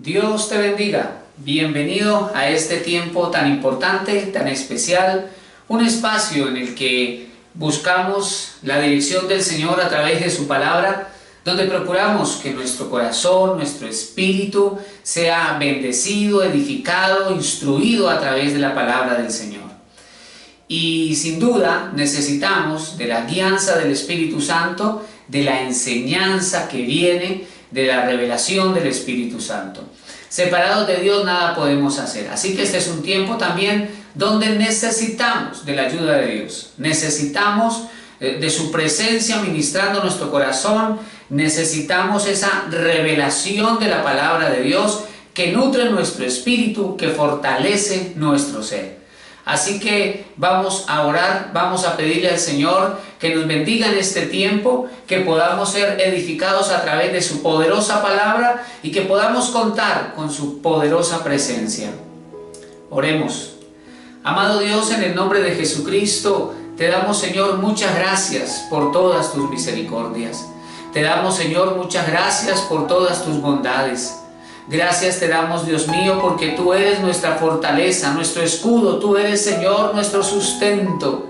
Dios te bendiga. Bienvenido a este tiempo tan importante, tan especial, un espacio en el que buscamos la dirección del Señor a través de su palabra, donde procuramos que nuestro corazón, nuestro espíritu sea bendecido, edificado, instruido a través de la palabra del Señor. Y sin duda necesitamos de la guianza del Espíritu Santo, de la enseñanza que viene de la revelación del Espíritu Santo. Separados de Dios nada podemos hacer. Así que este es un tiempo también donde necesitamos de la ayuda de Dios. Necesitamos de su presencia ministrando nuestro corazón. Necesitamos esa revelación de la palabra de Dios que nutre nuestro espíritu, que fortalece nuestro ser. Así que vamos a orar, vamos a pedirle al Señor que nos bendiga en este tiempo, que podamos ser edificados a través de su poderosa palabra y que podamos contar con su poderosa presencia. Oremos. Amado Dios, en el nombre de Jesucristo, te damos, Señor, muchas gracias por todas tus misericordias. Te damos, Señor, muchas gracias por todas tus bondades. Gracias te damos, Dios mío, porque tú eres nuestra fortaleza, nuestro escudo. Tú eres, Señor, nuestro sustento.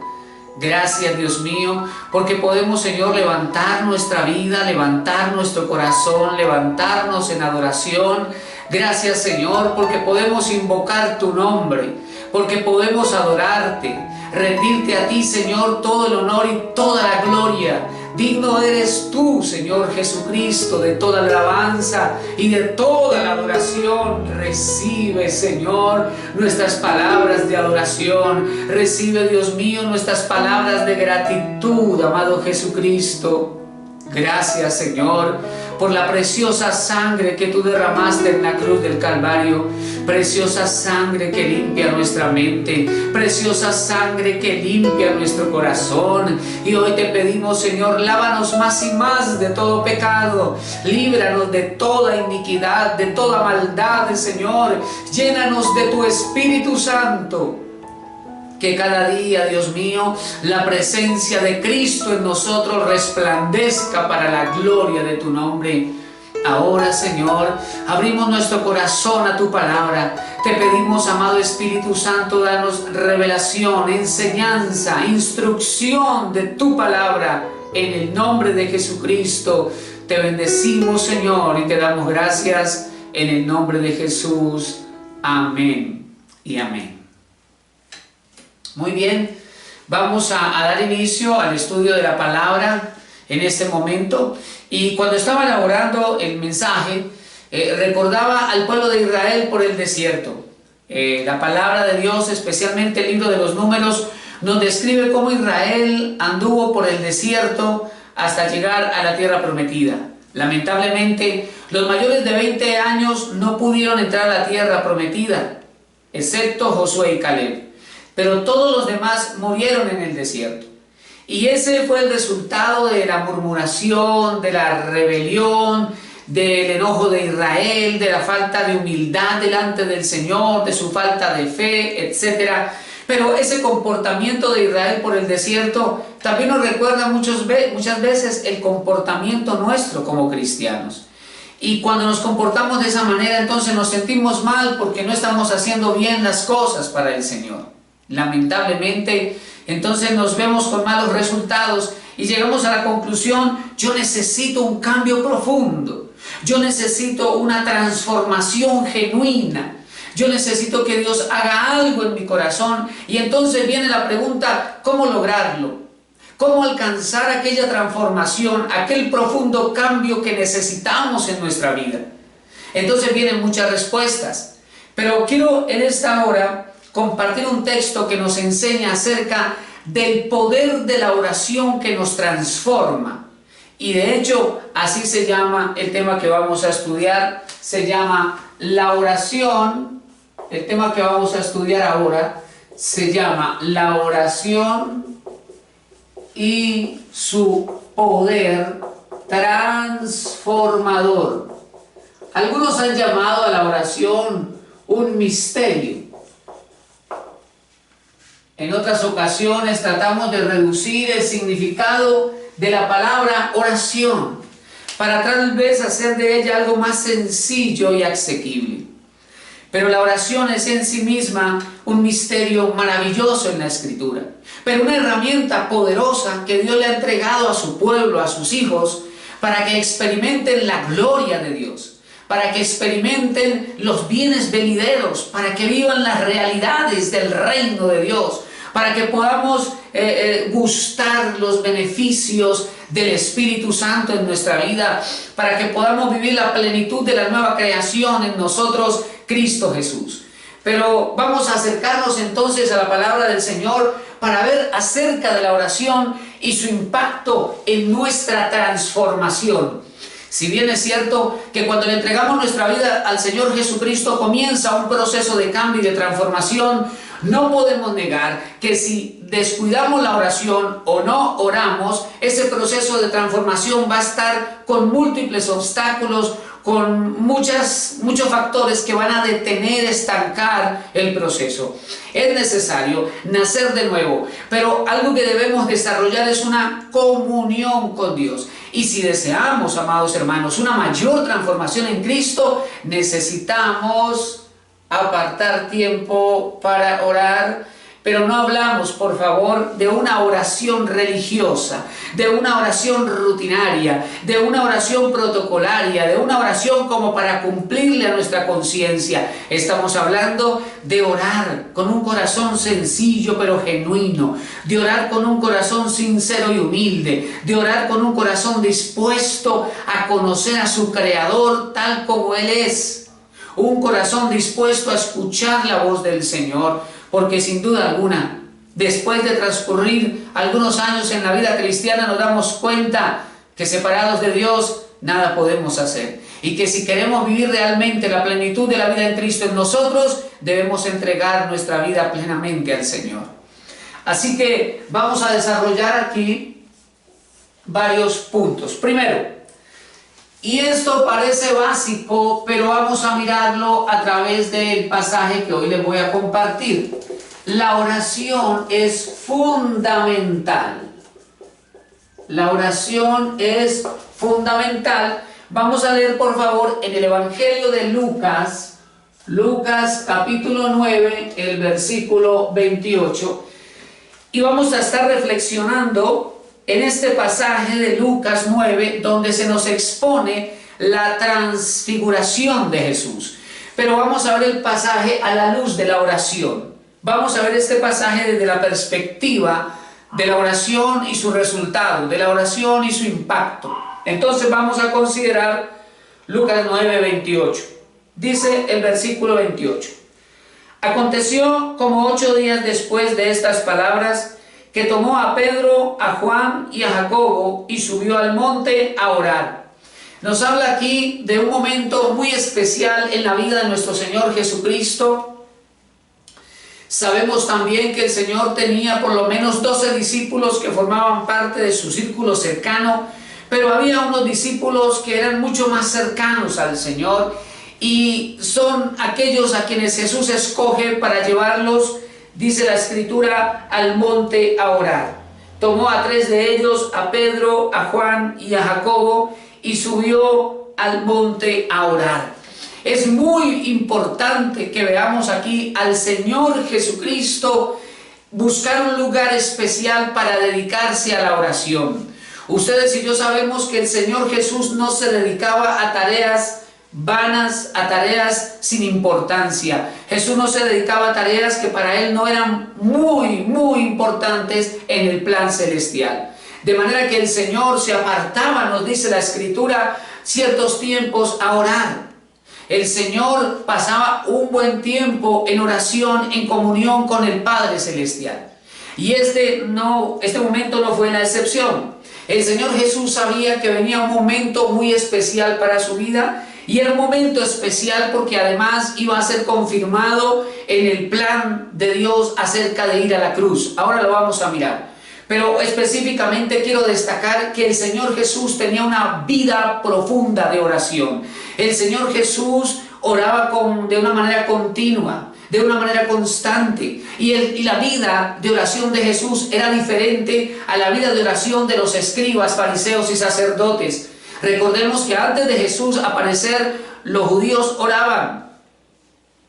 Gracias, Dios mío, porque podemos, Señor, levantar nuestra vida, levantar nuestro corazón, levantarnos en adoración. Gracias, Señor, porque podemos invocar tu nombre, porque podemos adorarte, rendirte a ti, Señor, todo el honor y toda la gloria. Digno eres tú, Señor Jesucristo, de toda la alabanza y de toda la adoración. Recibe, Señor, nuestras palabras de adoración. Recibe, Dios mío, nuestras palabras de gratitud, amado Jesucristo. Gracias, Señor, por la preciosa sangre que tú derramaste en la cruz del Calvario. Preciosa sangre que limpia nuestra mente, preciosa sangre que limpia nuestro corazón. Y hoy te pedimos, Señor, lávanos más y más de todo pecado. Líbranos de toda iniquidad, de toda maldad, Señor. Llénanos de tu Espíritu Santo. Que cada día, Dios mío, la presencia de Cristo en nosotros resplandezca para la gloria de tu nombre. Ahora, Señor, abrimos nuestro corazón a tu palabra. Te pedimos, amado Espíritu Santo, danos revelación, enseñanza, instrucción de tu palabra. En el nombre de Jesucristo te bendecimos, Señor, y te damos gracias en el nombre de Jesús. Amén y amén. Muy bien, vamos a dar inicio al estudio de la palabra en este momento. Y cuando estaba elaborando el mensaje, recordaba al pueblo de Israel por el desierto. La palabra de Dios, especialmente el libro de los Números, nos describe cómo Israel anduvo por el desierto hasta llegar a la tierra prometida. Lamentablemente, los mayores de 20 años no pudieron entrar a la tierra prometida, excepto Josué y Caleb. Pero todos los demás murieron en el desierto. Y ese fue el resultado de la murmuración, de la rebelión, del enojo de Israel, de la falta de humildad delante del Señor, de su falta de fe, etc. Pero ese comportamiento de Israel por el desierto también nos recuerda muchas veces el comportamiento nuestro como cristianos. Y cuando nos comportamos de esa manera, entonces nos sentimos mal porque no estamos haciendo bien las cosas para el Señor. Lamentablemente, entonces nos vemos con malos resultados y llegamos a la conclusión: yo necesito un cambio profundo, yo necesito una transformación genuina, yo necesito que Dios haga algo en mi corazón. Y entonces viene la pregunta: ¿cómo lograrlo? ¿Cómo alcanzar aquella transformación, aquel profundo cambio que necesitamos en nuestra vida? Entonces vienen muchas respuestas, pero quiero en esta hora compartir un texto que nos enseña acerca del poder de la oración que nos transforma. Y de hecho, así se llama el tema que vamos a estudiar. Se llama la oración. El tema que vamos a estudiar ahora se llama la oración y su poder transformador. Algunos han llamado a la oración un misterio. En otras ocasiones tratamos de reducir el significado de la palabra oración. para tal vez hacer de ella algo más sencillo y asequible. Pero la oración es en sí misma un misterio maravilloso en la Escritura, pero una herramienta poderosa que Dios le ha entregado a su pueblo, a sus hijos, para que experimenten la gloria de Dios, para que experimenten los bienes venideros, para que vivan las realidades del reino de Dios, para que podamos gustar los beneficios del Espíritu Santo en nuestra vida, para que podamos vivir la plenitud de la nueva creación en nosotros, Cristo Jesús. Pero vamos a acercarnos entonces a la palabra del Señor para ver acerca de la oración y su impacto en nuestra transformación. Si bien es cierto que cuando le entregamos nuestra vida al Señor Jesucristo comienza un proceso de cambio y de transformación, no podemos negar que si descuidamos la oración o no oramos, ese proceso de transformación va a estar con múltiples obstáculos, con muchos factores que van a detener, estancar el proceso. Es necesario nacer de nuevo, pero algo que debemos desarrollar es una comunión con Dios. Y si deseamos, amados hermanos, una mayor transformación en Cristo, necesitamos apartar tiempo para orar. Pero no hablamos, por favor, de una oración religiosa, de una oración rutinaria, de una oración protocolaria, de una oración como para cumplirle a nuestra conciencia. Estamos hablando de orar con un corazón sencillo pero genuino, de orar con un corazón sincero y humilde, de orar con un corazón dispuesto a conocer a su Creador tal como Él es. Un corazón dispuesto a escuchar la voz del Señor. Porque sin duda alguna, después de transcurrir algunos años en la vida cristiana, nos damos cuenta que separados de Dios, nada podemos hacer. Y que si queremos vivir realmente la plenitud de la vida en Cristo en nosotros, debemos entregar nuestra vida plenamente al Señor. Así que vamos a desarrollar aquí varios puntos. Primero, y esto parece básico, pero vamos a mirarlo a través del pasaje que hoy les voy a compartir. La oración es fundamental. La oración es fundamental. Vamos a leer, por favor, en el Evangelio de Lucas, Lucas capítulo 9, el versículo 28. Y vamos a estar reflexionando en este pasaje de Lucas 9, donde se nos expone la transfiguración de Jesús. Pero vamos a ver el pasaje a la luz de la oración. Vamos a ver este pasaje desde la perspectiva de la oración y su resultado, de la oración y su impacto. Entonces vamos a considerar Lucas 9, 28. Dice el versículo 28. Aconteció como 8 días después de estas palabras, que tomó a Pedro, a Juan y a Jacobo y subió al monte a orar. Nos habla aquí de un momento muy especial en la vida de nuestro Señor Jesucristo. Sabemos también que el Señor tenía por lo menos 12 discípulos que formaban parte de su círculo cercano, pero había unos discípulos que eran mucho más cercanos al Señor y son aquellos a quienes Jesús escoge para llevarlos, dice la Escritura, al monte a orar. Tomó a 3 de ellos, a Pedro, a Juan y a Jacobo, y subió al monte a orar. Es muy importante que veamos aquí al Señor Jesucristo buscar un lugar especial para dedicarse a la oración. Ustedes y yo sabemos que el Señor Jesús no se dedicaba a tareas vanas, a tareas sin importancia. Jesús no se dedicaba a tareas que para Él no eran muy importantes en el plan celestial. De manera que el Señor se apartaba, nos dice la Escritura, ciertos tiempos a orar. El Señor pasaba un buen tiempo en oración, en comunión con el Padre Celestial. Y este momento no fue la excepción. El Señor Jesús sabía que venía un momento muy especial para su vida. Y era un momento especial porque además iba a ser confirmado en el plan de Dios acerca de ir a la cruz. Ahora lo vamos a mirar. Pero específicamente quiero destacar que el Señor Jesús tenía una vida profunda de oración. El Señor Jesús oraba de una manera continua, de una manera constante. Y la vida de oración de Jesús era diferente a la vida de oración de los escribas, fariseos y sacerdotes. Recordemos que antes de Jesús aparecer, los judíos oraban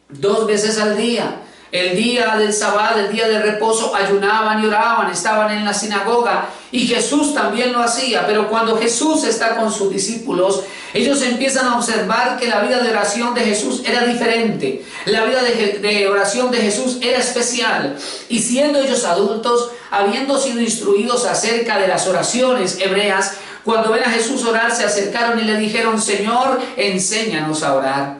2 veces al día. El día del sábado, el día de reposo, ayunaban y oraban, estaban en la sinagoga, y Jesús también lo hacía. Pero cuando Jesús está con sus discípulos, ellos empiezan a observar que la vida de oración de Jesús era diferente. La vida de oración de Jesús era especial. Y siendo ellos adultos, habiendo sido instruidos acerca de las oraciones hebreas, cuando ven a Jesús orar, se acercaron y le dijeron: Señor, enséñanos a orar.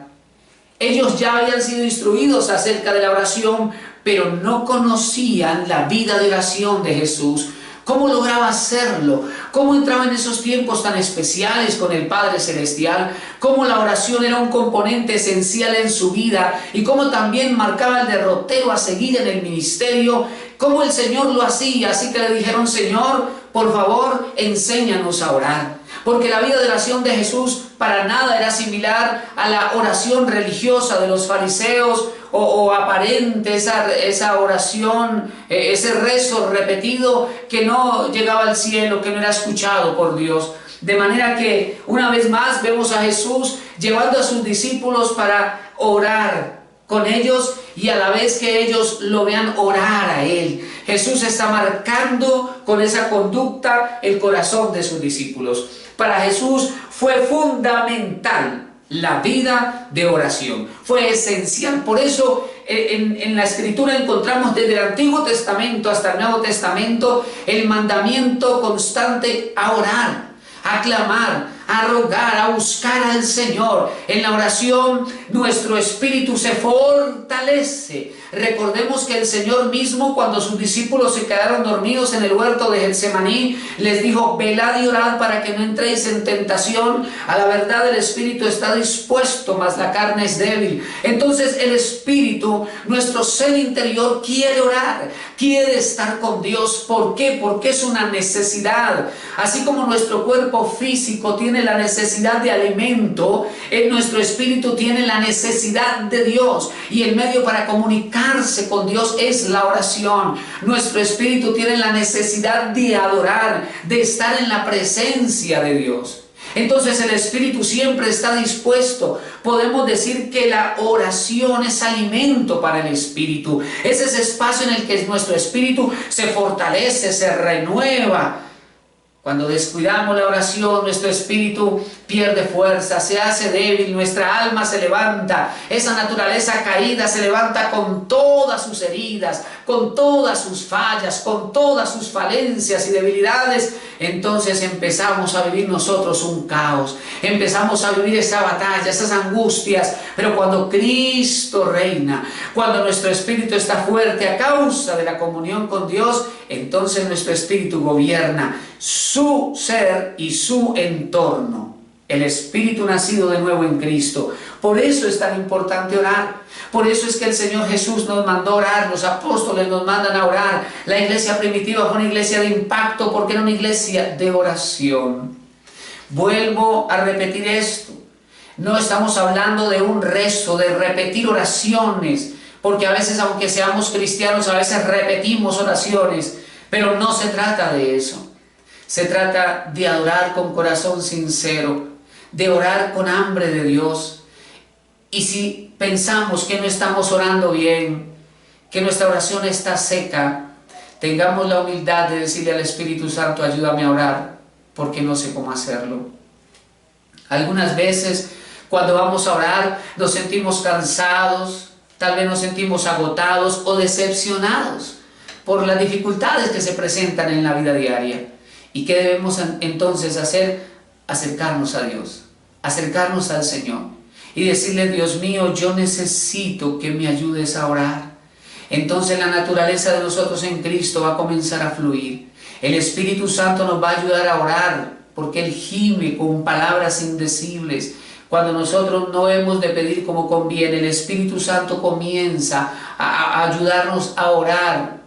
Ellos ya habían sido instruidos acerca de la oración, pero no conocían la vida de oración de Jesús. ¿Cómo lograba hacerlo? ¿Cómo entraba en esos tiempos tan especiales con el Padre Celestial? ¿Cómo la oración era un componente esencial en su vida? Y cómo también marcaba el derrotero a seguir en el ministerio. ¿Cómo el Señor lo hacía? Así que le dijeron: Señor, por favor, enséñanos a orar. Porque la vida de oración de Jesús para nada era similar a la oración religiosa de los fariseos o aparente, esa oración, ese rezo repetido que no llegaba al cielo, que no era escuchado por Dios. De manera que una vez más vemos a Jesús llevando a sus discípulos para orar con ellos y a la vez que ellos lo vean orar a Él. Jesús está marcando con esa conducta el corazón de sus discípulos. Para Jesús fue fundamental la vida de oración, fue esencial. Por eso en la Escritura encontramos desde el Antiguo Testamento hasta el Nuevo Testamento el mandamiento constante a orar, a clamar, a rogar, a buscar al Señor. En la oración nuestro espíritu se fortalece. Recordemos que el Señor mismo, cuando sus discípulos se quedaron dormidos en el huerto de Getsemaní, les dijo: velad y orad para que no entréis en tentación. A la verdad el espíritu está dispuesto, mas la carne es débil. Entonces el espíritu, nuestro ser interior, quiere orar, quiere estar con Dios. ¿Por qué? Porque es una necesidad. Así como nuestro cuerpo físico tiene la necesidad de alimento, nuestro espíritu tiene la necesidad de Dios, y el medio para comunicarse con Dios es la oración. Nuestro espíritu tiene la necesidad de adorar, de estar en la presencia de Dios. Entonces el espíritu siempre está dispuesto. Podemos decir que la oración es alimento para el espíritu. Es ese espacio en el que nuestro espíritu se fortalece, se renueva. Cuando descuidamos la oración, nuestro espíritu pierde fuerza, se hace débil, nuestra alma se levanta, esa naturaleza caída se levanta con todas sus heridas, con todas sus fallas, con todas sus falencias y debilidades. Entonces empezamos a vivir nosotros un caos, empezamos a vivir esa batalla, esas angustias. Pero cuando Cristo reina, cuando nuestro espíritu está fuerte a causa de la comunión con Dios, entonces nuestro espíritu gobierna su ser y su entorno. El espíritu nacido de nuevo en Cristo. Por eso es tan importante orar. Por eso es que el Señor Jesús nos mandó orar. Los apóstoles nos mandan a orar. La iglesia primitiva fue una iglesia de impacto porque era una iglesia de oración. Vuelvo a repetir esto. No estamos hablando de un rezo, de repetir oraciones, porque a veces, aunque seamos cristianos, a veces repetimos oraciones, pero no se trata de eso. Se trata de adorar con corazón sincero, de orar con hambre de Dios. Y si pensamos que no estamos orando bien, que nuestra oración está seca, tengamos la humildad de decirle al Espíritu Santo: ayúdame a orar, porque no sé cómo hacerlo. Algunas veces cuando vamos a orar nos sentimos cansados, tal vez nos sentimos agotados o decepcionados por las dificultades que se presentan en la vida diaria. ¿Y qué debemos entonces hacer? Acercarnos a Dios, acercarnos al Señor y decirle: Dios mío, yo necesito que me ayudes a orar. Entonces la naturaleza de nosotros en Cristo va a comenzar a fluir. El Espíritu Santo nos va a ayudar a orar, porque Él gime con palabras indecibles. Cuando nosotros no hemos de pedir como conviene, el Espíritu Santo comienza a ayudarnos a orar.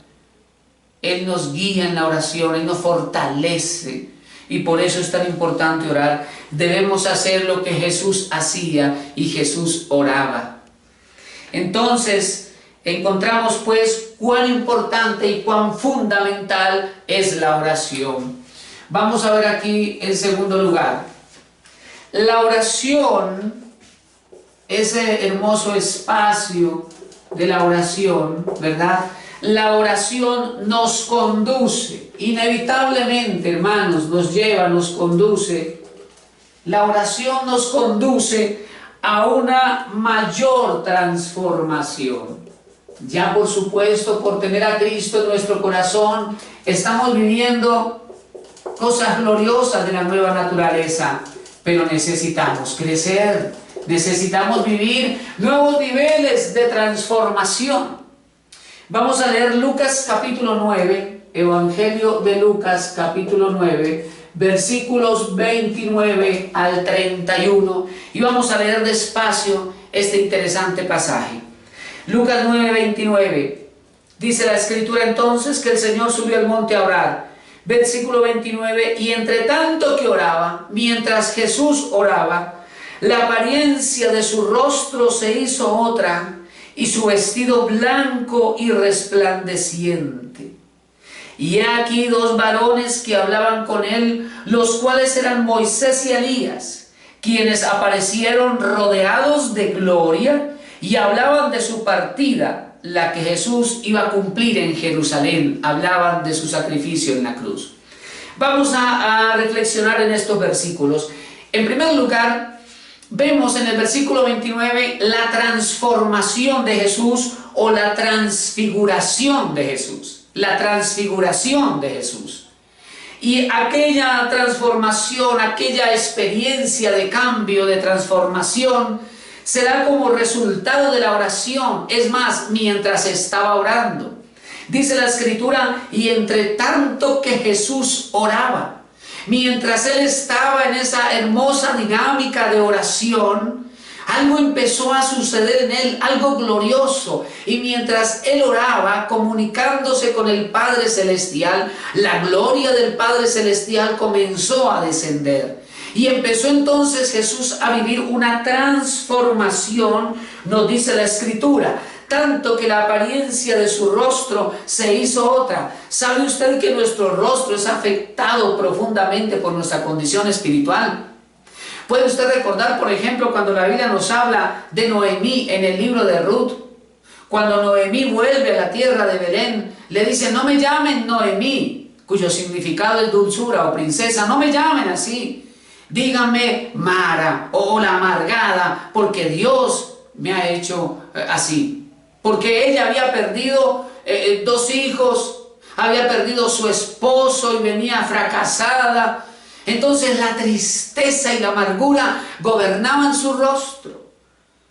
Él nos guía en la oración, Él nos fortalece. Y por eso es tan importante orar. Debemos hacer lo que Jesús hacía, y Jesús oraba. Entonces, encontramos pues cuán importante y cuán fundamental es la oración. Vamos a ver aquí en segundo lugar, La oración, ese hermoso espacio de la oración, ¿verdad? La oración nos conduce, inevitablemente, hermanos, nos conduce. La oración nos conduce a una mayor transformación. Ya por supuesto, por tener a Cristo en nuestro corazón, estamos viviendo cosas gloriosas de la nueva naturaleza, pero necesitamos crecer, necesitamos vivir nuevos niveles de transformación. Vamos a leer Lucas capítulo 9, Evangelio de Lucas capítulo 9, versículos 29 al 31, y vamos a leer despacio este interesante pasaje. Lucas 9, 29, dice la Escritura entonces que el Señor subió al monte a orar. Versículo 29, y entre tanto que oraba, mientras Jesús oraba, la apariencia de su rostro se hizo otra, y su vestido blanco y resplandeciente. Y he aquí dos varones que hablaban con él, los cuales eran Moisés y Elías, quienes aparecieron rodeados de gloria y hablaban de su partida, la que Jesús iba a cumplir en Jerusalén. Hablaban de su sacrificio en la cruz. Vamos a reflexionar en estos versículos. En primer lugar, vemos en el versículo 29 la transformación de Jesús o la transfiguración de Jesús. La transfiguración de Jesús. Y aquella transformación, aquella experiencia de cambio, de transformación, se da como resultado de la oración. Es más, mientras estaba orando. Dice la Escritura, y entre tanto que Jesús oraba, mientras él estaba en esa hermosa dinámica de oración, algo empezó a suceder en él, algo glorioso. Y mientras él oraba, comunicándose con el Padre Celestial, la gloria del Padre Celestial comenzó a descender. Y empezó entonces Jesús a vivir una transformación, nos dice la Escritura, tanto que la apariencia de su rostro se hizo otra. ¿Sabe usted que nuestro rostro es afectado profundamente por nuestra condición espiritual? ¿Puede usted recordar, por ejemplo, cuando la Biblia nos habla de Noemí en el libro de Ruth? Cuando Noemí vuelve a la tierra de Belén, le dice, no me llamen Noemí, cuyo significado es dulzura o princesa, no me llamen así. Díganme Mara o la amargada, porque Dios me ha hecho así. Porque ella había perdido 2 hijos, había perdido su esposo y venía fracasada. Entonces la tristeza y la amargura gobernaban su rostro.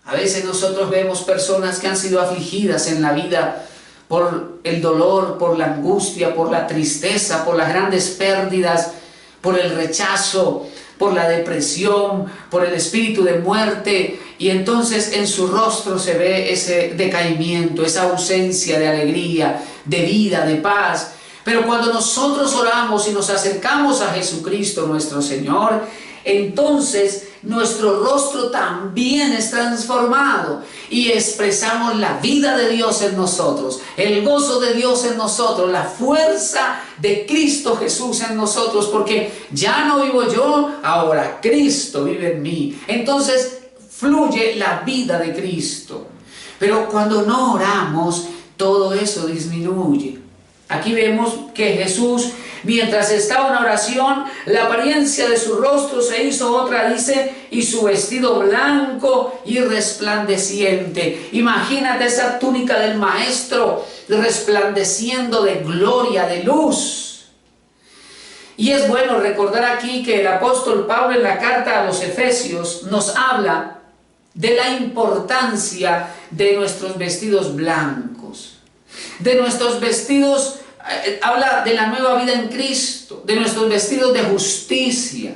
A veces nosotros vemos personas que han sido afligidas en la vida por el dolor, por la angustia, por la tristeza, por las grandes pérdidas, por el rechazo, por la depresión, por el espíritu de muerte, y entonces en su rostro se ve ese decaimiento, esa ausencia de alegría, de vida, de paz. Pero cuando nosotros oramos y nos acercamos a Jesucristo nuestro Señor, entonces nuestro rostro también es transformado y expresamos la vida de Dios en nosotros, el gozo de Dios en nosotros, la fuerza de Cristo Jesús en nosotros, porque ya no vivo yo, ahora Cristo vive en mí. Entonces fluye la vida de Cristo. Pero cuando no oramos, todo eso disminuye. Aquí vemos que Jesús, mientras estaba en oración, la apariencia de su rostro se hizo otra, dice, y su vestido blanco y resplandeciente. Imagínate esa túnica del maestro resplandeciendo de gloria, de luz. Y es bueno recordar aquí que el apóstol Pablo en la carta a los Efesios nos habla de la importancia de nuestros vestidos blancos, de nuestros vestidos. Habla de la nueva vida en Cristo, de nuestros vestidos de justicia,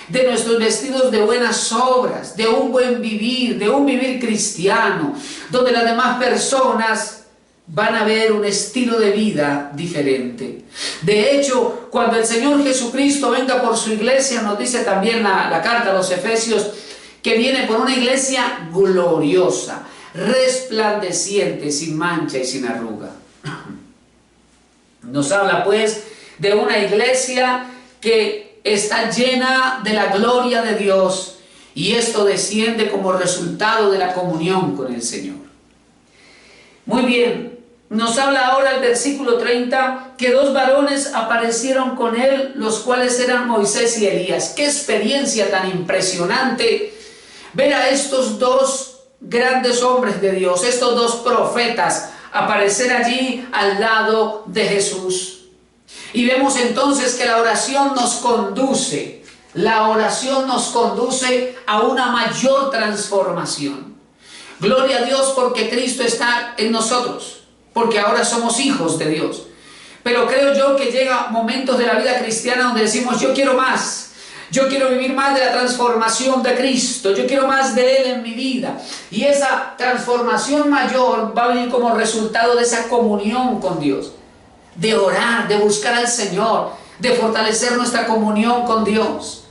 de nuestros vestidos de buenas obras, de un buen vivir, de un vivir cristiano, donde las demás personas van a ver un estilo de vida diferente. De hecho, cuando el Señor Jesucristo venga por su iglesia, nos dice también la carta a los Efesios, que viene por una iglesia gloriosa, resplandeciente, sin mancha y sin arruga. Nos habla pues de una iglesia que está llena de la gloria de Dios y esto desciende como resultado de la comunión con el Señor. Muy bien, nos habla ahora el versículo 30 que dos varones aparecieron con él, los cuales eran Moisés y Elías. ¡Qué experiencia tan impresionante! Ver a estos dos grandes hombres de Dios, estos dos profetas, aparecer allí al lado de Jesús. Y vemos entonces que la oración nos conduce a una mayor transformación. Gloria a Dios porque Cristo está en nosotros, porque ahora somos hijos de Dios. Pero creo yo que llega momentos de la vida cristiana donde decimos, yo quiero más. Yo quiero vivir más de la transformación de Cristo. Yo quiero más de Él en mi vida. Y esa transformación mayor va a venir como resultado de esa comunión con Dios. De orar, de buscar al Señor, de fortalecer nuestra comunión con Dios.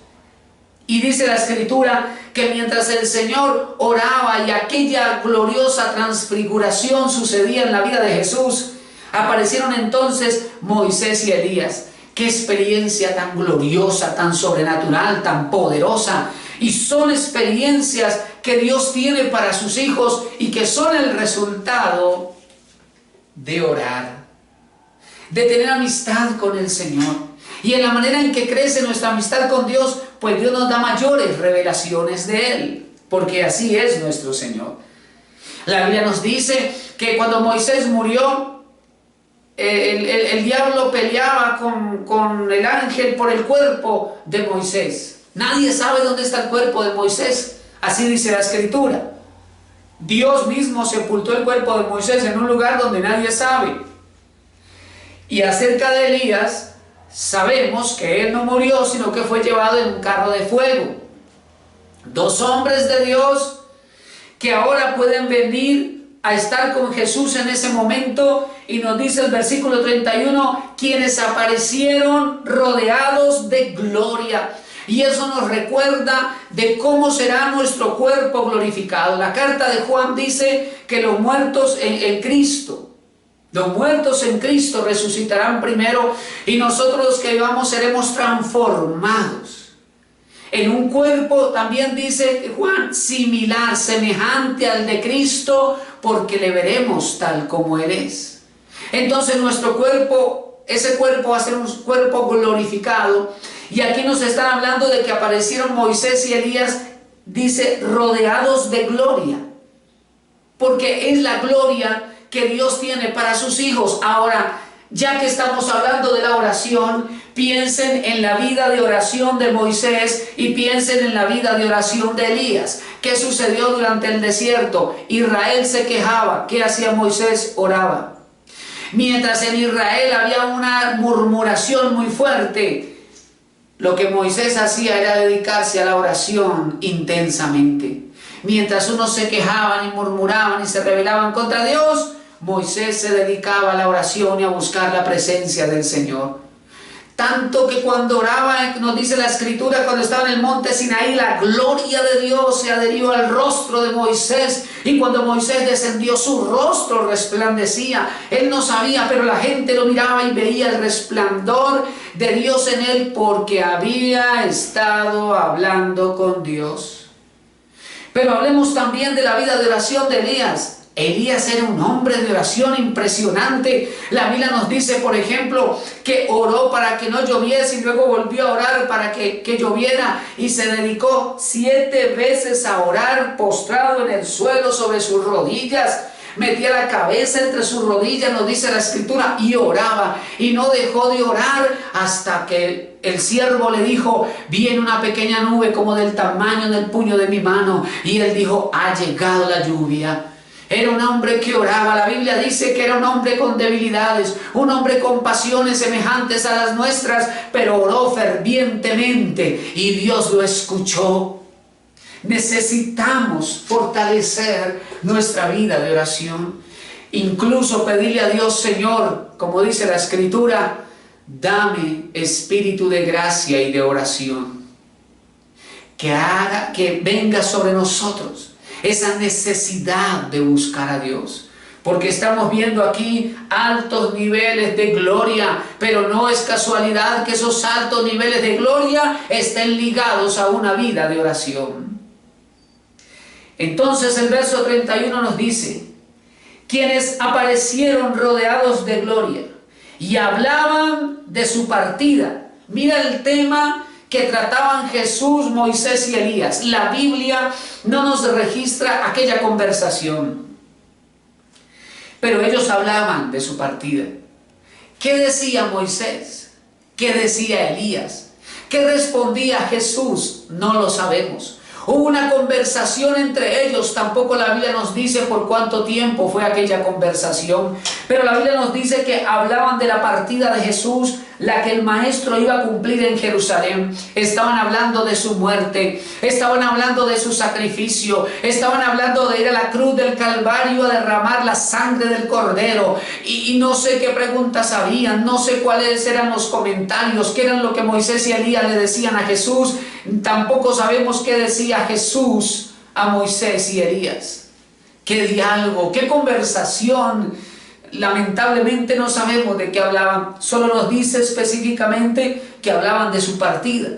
Y dice la Escritura que mientras el Señor oraba y aquella gloriosa transfiguración sucedía en la vida de Jesús, aparecieron entonces Moisés y Elías. ¡Qué experiencia tan gloriosa, tan sobrenatural, tan poderosa! Y son experiencias que Dios tiene para sus hijos y que son el resultado de orar, de tener amistad con el Señor. Y en la manera en que crece nuestra amistad con Dios, pues Dios nos da mayores revelaciones de Él, porque así es nuestro Señor. La Biblia nos dice que cuando Moisés murió, el diablo peleaba con el ángel por el cuerpo de Moisés. Nadie sabe dónde está el cuerpo de Moisés, así dice la Escritura. Dios mismo sepultó el cuerpo de Moisés en un lugar donde nadie sabe. Y acerca de Elías, sabemos que él no murió, sino que fue llevado en un carro de fuego. Dos hombres de Dios que ahora pueden venir a estar con Jesús en ese momento, y nos dice el versículo 31, quienes aparecieron rodeados de gloria. Y eso nos recuerda de cómo será nuestro cuerpo glorificado. La carta de Juan dice que los muertos en Cristo, los muertos en Cristo resucitarán primero, y nosotros los que vivamos seremos transformados en un cuerpo, también dice Juan, similar, semejante al de Cristo, porque le veremos tal como Él es. Entonces nuestro cuerpo, ese cuerpo va a ser un cuerpo glorificado. Y aquí nos están hablando de que aparecieron Moisés y Elías, dice, rodeados de gloria, porque es la gloria que Dios tiene para sus hijos. Ahora, ya que estamos hablando de la oración, piensen en la vida de oración de Moisés y piensen en la vida de oración de Elías. ¿Qué sucedió durante el desierto? Israel se quejaba. ¿Qué hacía Moisés? Oraba. Mientras en Israel había una murmuración muy fuerte, lo que Moisés hacía era dedicarse a la oración intensamente. Mientras unos se quejaban y murmuraban y se rebelaban contra Dios, Moisés se dedicaba a la oración y a buscar la presencia del Señor. Tanto que cuando oraba, nos dice la Escritura, cuando estaba en el monte Sinaí, la gloria de Dios se adherió al rostro de Moisés. Y cuando Moisés descendió, su rostro resplandecía. Él no sabía, pero la gente lo miraba y veía el resplandor de Dios en él, porque había estado hablando con Dios. Pero hablemos también de la vida de oración de Elías. Elías era un hombre de oración impresionante. La Biblia nos dice, por ejemplo, que oró para que no lloviese y luego volvió a orar para que lloviera, y se dedicó 7 veces a orar postrado en el suelo sobre sus rodillas. Metía la cabeza entre sus rodillas, nos dice la Escritura, y oraba, y no dejó de orar hasta que el siervo le dijo, viene una pequeña nube como del tamaño del puño de mi mano, y él dijo, ha llegado la lluvia. Era un hombre que oraba. La Biblia dice que era un hombre con debilidades, un hombre con pasiones semejantes a las nuestras, pero oró fervientemente y Dios lo escuchó. Necesitamos fortalecer nuestra vida de oración. Incluso pedirle a Dios, Señor, como dice la Escritura, dame espíritu de gracia y de oración. Que venga sobre nosotros esa necesidad de buscar a Dios. porque estamos viendo aquí altos niveles de gloria, pero no es casualidad que esos altos niveles de gloria estén ligados a una vida de oración. Entonces el verso 31 nos dice: quienes aparecieron rodeados de gloria y hablaban de su partida. Mira el tema que trataban Jesús, Moisés y Elías. La Biblia no nos registra aquella conversación, pero ellos hablaban de su partida. ¿Qué decía Moisés? ¿Qué decía Elías? ¿Qué respondía Jesús? No lo sabemos. Hubo una conversación entre ellos, tampoco la Biblia nos dice por cuánto tiempo fue aquella conversación, pero la Biblia nos dice que hablaban de la partida de Jesús, la que el Maestro iba a cumplir en Jerusalén. Estaban hablando de su muerte, estaban hablando de su sacrificio, estaban hablando de ir a la cruz del Calvario a derramar la sangre del Cordero, y no sé qué preguntas habían, no sé cuáles eran los comentarios, qué eran lo que Moisés y Elías le decían a Jesús. Tampoco sabemos qué decía Jesús a Moisés y Elías. Qué diálogo, qué conversación. Lamentablemente no sabemos de qué hablaban. Solo nos dice específicamente que hablaban de su partida.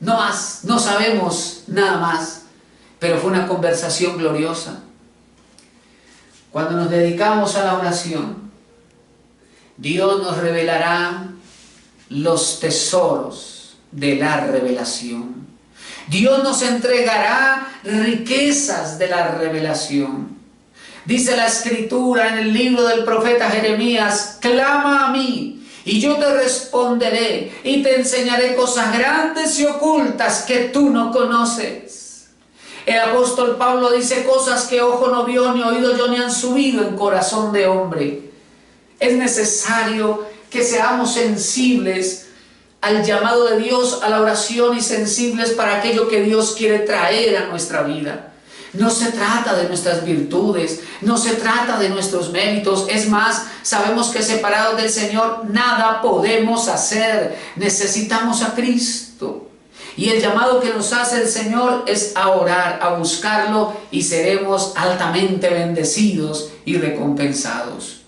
No más, no sabemos nada más. Pero fue una conversación gloriosa. Cuando nos dedicamos a la oración, Dios nos revelará los tesoros de la revelación. Dios nos entregará riquezas de la revelación. Dice la Escritura en el libro del profeta Jeremías: clama a mí y yo te responderé y te enseñaré cosas grandes y ocultas que tú no conoces. El apóstol Pablo dice: cosas que ojo no vio, ni oído yo, ni han subido en corazón de hombre. Es necesario que seamos sensibles al llamado de Dios, a la oración, y sensibles para aquello que Dios quiere traer a nuestra vida. No se trata de nuestras virtudes, no se trata de nuestros méritos. Es más, sabemos que separados del Señor nada podemos hacer. Necesitamos a Cristo. Y el llamado que nos hace el Señor es a orar, a buscarlo, y seremos altamente bendecidos y recompensados.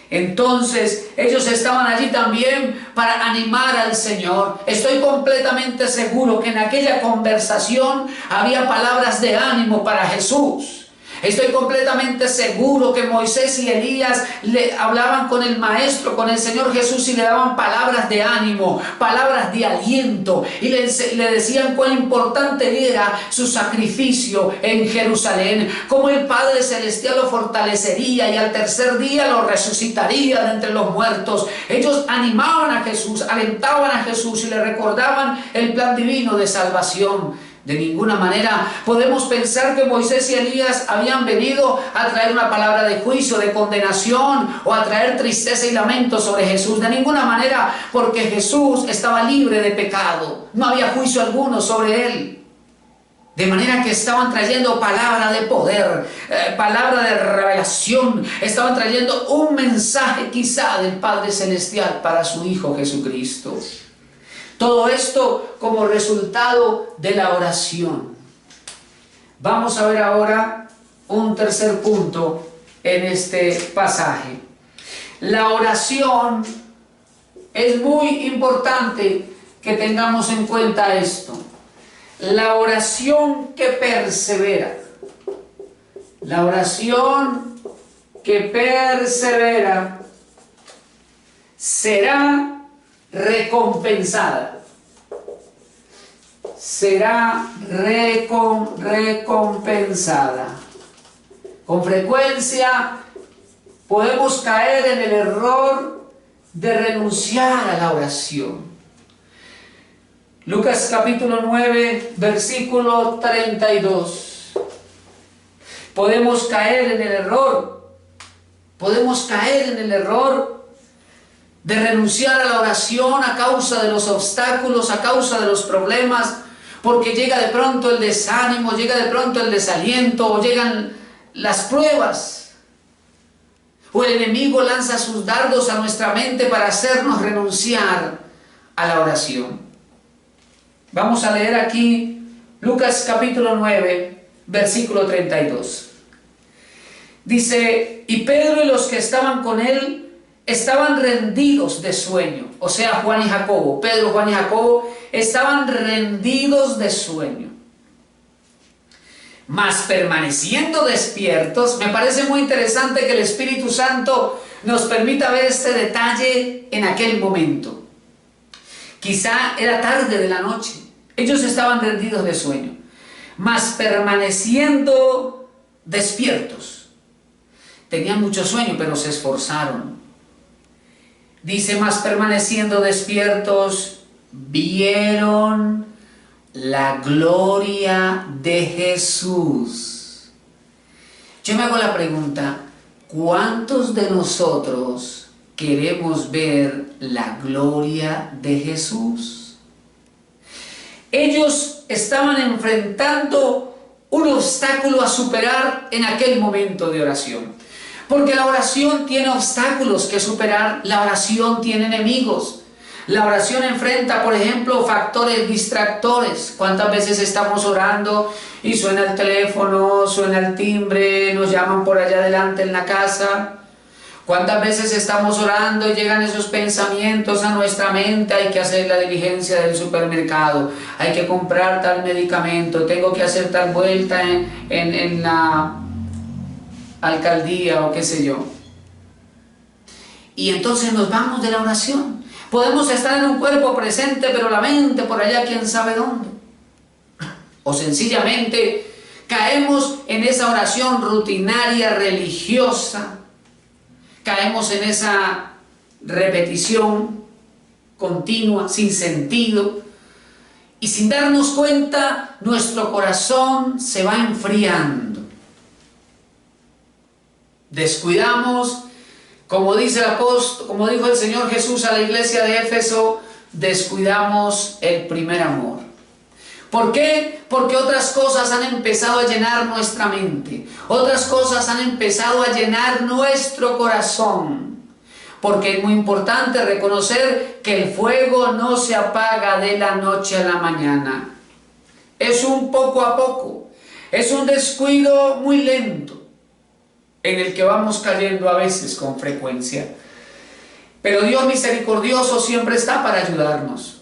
Entonces ellos estaban allí también para animar al Señor. Estoy completamente seguro que en aquella conversación había palabras de ánimo para Jesús. Estoy completamente seguro que Moisés y Elías le hablaban con el Maestro, con el Señor Jesús, y le daban palabras de ánimo, palabras de aliento, y le decían cuán importante era su sacrificio en Jerusalén, cómo el Padre Celestial lo fortalecería y al tercer día lo resucitaría de entre los muertos. Ellos animaban a Jesús, alentaban a Jesús y le recordaban el plan divino de salvación. De ninguna manera podemos pensar que Moisés y Elías habían venido a traer una palabra de juicio, de condenación, o a traer tristeza y lamento sobre Jesús. De ninguna manera, porque Jesús estaba libre de pecado. No había juicio alguno sobre él. De manera que estaban trayendo palabra de poder, palabra de revelación. Estaban trayendo un mensaje quizá del Padre Celestial para su Hijo Jesucristo. Todo esto como resultado de la oración. Vamos a ver ahora un tercer punto en este pasaje. La oración, es muy importante que tengamos en cuenta esto. La oración que persevera. La oración que persevera será recompensada. Será recompensada. Con frecuencia podemos caer en el error de renunciar a la oración. Lucas capítulo 9, versículo 32. Podemos caer en el error. Podemos caer en el error de renunciar a la oración a causa de los obstáculos, a causa de los problemas, porque llega de pronto el desánimo, llega de pronto el desaliento, o llegan las pruebas, o el enemigo lanza sus dardos a nuestra mente para hacernos renunciar a la oración. Vamos a leer aquí Lucas capítulo 9, versículo 32. Dice, y Pedro y los que estaban con él estaban rendidos de sueño. O sea, Juan y Jacobo, Pedro, Juan y Jacobo estaban rendidos de sueño. Mas permaneciendo despiertos, me parece muy interesante que el Espíritu Santo nos permita ver este detalle en aquel momento. Quizá era tarde de la noche, ellos estaban rendidos de sueño, mas permaneciendo despiertos. Tenían mucho sueño, pero se esforzaron. Dice, mas permaneciendo despiertos, vieron la gloria de Jesús. Yo me hago la pregunta, ¿cuántos de nosotros queremos ver la gloria de Jesús? Ellos estaban enfrentando un obstáculo a superar en aquel momento de oración. Porque la oración tiene obstáculos que superar, la oración tiene enemigos. La oración enfrenta, por ejemplo, factores distractores. ¿Cuántas veces estamos orando y suena el teléfono, suena el timbre, nos llaman por allá adelante en la casa? ¿Cuántas veces estamos orando y llegan esos pensamientos a nuestra mente? Hay que hacer la diligencia del supermercado, hay que comprar tal medicamento, tengo que hacer tal vuelta en la alcaldía o qué sé yo. Y entonces nos vamos de la oración. Podemos estar en un cuerpo presente, pero la mente por allá quién sabe dónde. O sencillamente caemos en esa oración rutinaria, religiosa. Caemos en esa repetición continua, sin sentido. Y sin darnos cuenta, nuestro corazón se va enfriando. Descuidamos, como dice el apóstol, como dijo el Señor Jesús a la iglesia de Éfeso, descuidamos el primer amor. ¿Por qué? Porque otras cosas han empezado a llenar nuestra mente, otras cosas han empezado a llenar nuestro corazón. Porque es muy importante reconocer que el fuego no se apaga de la noche a la mañana. Es un poco a poco, es un descuido muy lento en el que vamos cayendo a veces con frecuencia. Pero Dios misericordioso siempre está para ayudarnos.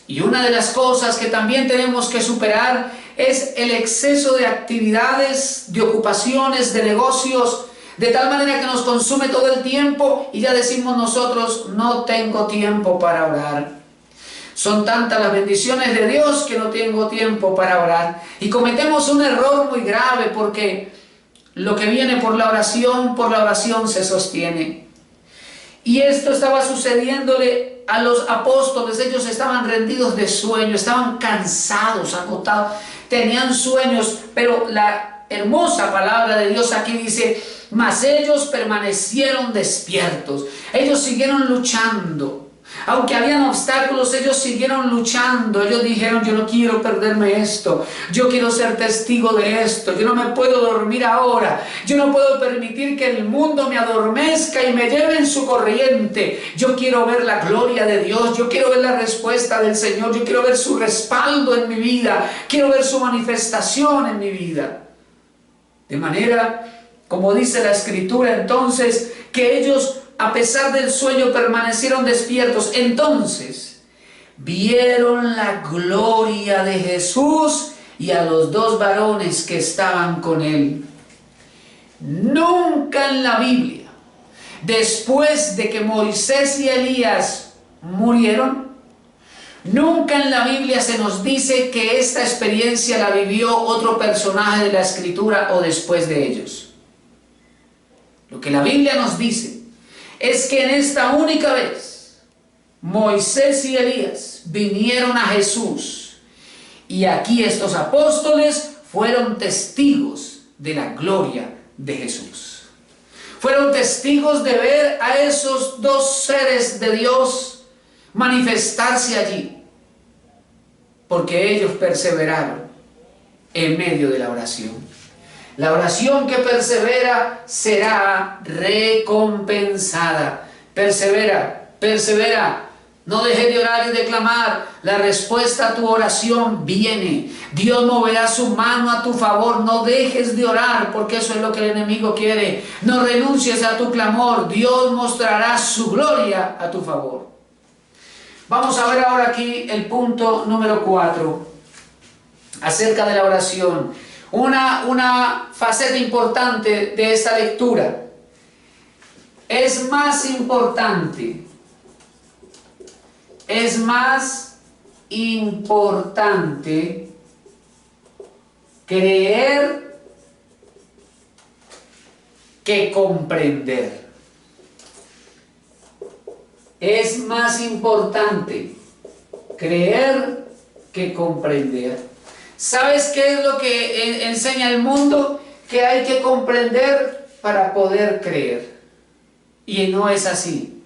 Y una de las cosas que también tenemos que superar es el exceso de actividades, de ocupaciones, de negocios, de tal manera que nos consume todo el tiempo y ya decimos nosotros, no tengo tiempo para orar. Son tantas las bendiciones de Dios que no tengo tiempo para orar. Y cometemos un error muy grave porque lo que viene por la oración se sostiene. Y esto estaba sucediéndole a los apóstoles. Ellos estaban rendidos de sueño, estaban cansados, agotados, tenían sueños, pero la hermosa palabra de Dios aquí dice, mas ellos permanecieron despiertos, ellos siguieron luchando. Aunque habían obstáculos, ellos siguieron luchando. Ellos dijeron, yo no quiero perderme esto. Yo quiero ser testigo de esto. Yo no me puedo dormir ahora. Yo no puedo permitir que el mundo me adormezca y me lleve en su corriente. Yo quiero ver la gloria de Dios. Yo quiero ver la respuesta del Señor. Yo quiero ver su respaldo en mi vida. Quiero ver su manifestación en mi vida. De manera, como dice la Escritura, entonces, que ellos, a pesar del sueño, permanecieron despiertos. Entonces vieron la gloria de Jesús y a los dos varones que estaban con él. Nunca en la Biblia, después de que Moisés y Elías murieron, nunca en la Biblia se nos dice que esta experiencia la vivió otro personaje de la Escritura o después de ellos. Lo que la Biblia nos dice es que en esta única vez Moisés y Elías vinieron a Jesús y aquí estos apóstoles fueron testigos de la gloria de Jesús. Fueron testigos de ver a esos dos seres de Dios manifestarse allí, porque ellos perseveraron en medio de la oración. La oración que persevera será recompensada. Persevera, persevera. No dejes de orar y de clamar. La respuesta a tu oración viene. Dios moverá su mano a tu favor. No dejes de orar, porque eso es lo que el enemigo quiere. No renuncies a tu clamor. Dios mostrará su gloria a tu favor. Vamos a ver ahora aquí el punto número 4, acerca de la oración. Una faceta importante de esta lectura. Es más importante creer que comprender. Es más importante creer que comprender. ¿Sabes qué es lo que enseña el mundo? Que hay que comprender para poder creer. Y no es así.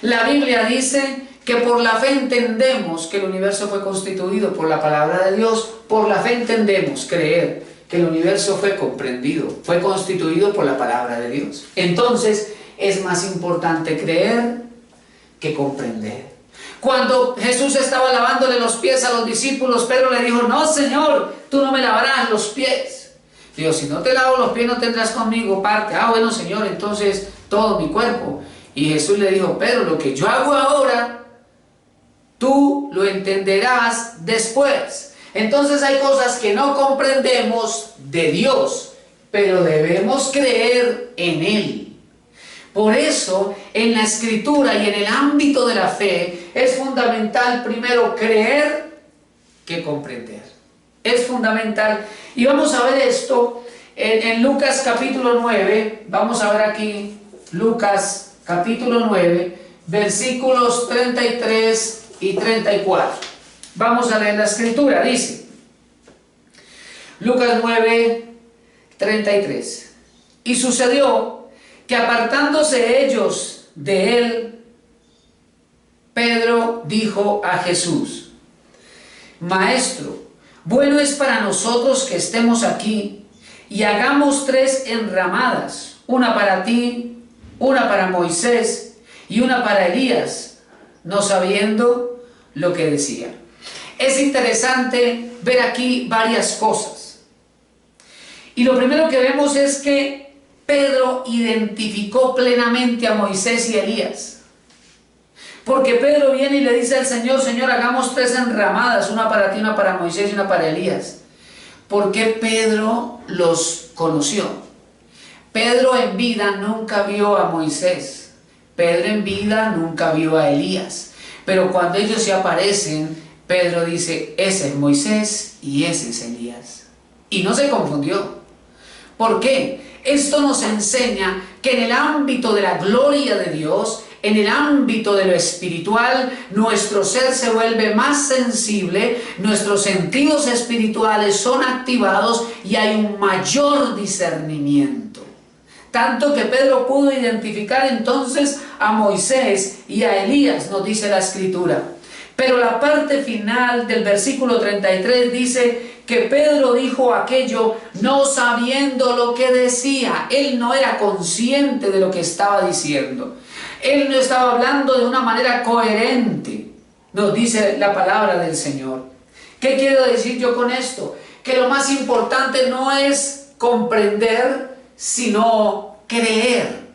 La Biblia dice que por la fe entendemos que el universo fue constituido por la palabra de Dios. Por la fe entendemos creer que el universo fue comprendido, fue constituido por la palabra de Dios. Entonces es más importante creer que comprender. Cuando Jesús estaba lavándole los pies a los discípulos, Pedro le dijo: no, Señor, tú no me lavarás los pies. Digo: si no te lavo los pies, no tendrás conmigo parte. Bueno, Señor, entonces todo mi cuerpo. Y Jesús le dijo: Pedro, lo que yo hago ahora, tú lo entenderás después. Entonces hay cosas que no comprendemos de Dios, pero debemos creer en Él. Por eso, en la Escritura y en el ámbito de la fe, es fundamental primero creer que comprender. Es fundamental. Y vamos a ver esto en Lucas capítulo 9. Vamos a ver aquí Lucas capítulo 9, versículos 33 y 34. Vamos a leer la Escritura. Dice Lucas 9, 33. Y sucedió que, apartándose ellos de él, Pedro dijo a Jesús: Maestro, bueno es para nosotros que estemos aquí y hagamos 3 enramadas, una para ti, una para Moisés y una para Elías, no sabiendo lo que decía. Es interesante ver aquí varias cosas. Y lo primero que vemos es que Pedro identificó plenamente a Moisés y Elías. Porque Pedro viene y le dice al Señor: Señor, hagamos 3 enramadas, una para ti, una para Moisés y una para Elías. Porque Pedro los conoció. Pedro en vida nunca vio a Moisés. Pedro en vida nunca vio a Elías. Pero cuando ellos se aparecen, Pedro dice: ese es Moisés y ese es Elías. Y no se confundió. ¿Por qué? Esto nos enseña que en el ámbito de la gloria de Dios, en el ámbito de lo espiritual, nuestro ser se vuelve más sensible, nuestros sentidos espirituales son activados y hay un mayor discernimiento. Tanto que Pedro pudo identificar entonces a Moisés y a Elías, nos dice la Escritura. Pero la parte final del versículo 33 dice que Pedro dijo aquello no sabiendo lo que decía. Él no era consciente de lo que estaba diciendo. Él no estaba hablando de una manera coherente, nos dice la palabra del Señor. ¿Qué quiero decir yo con esto? Que lo más importante no es comprender, sino creer.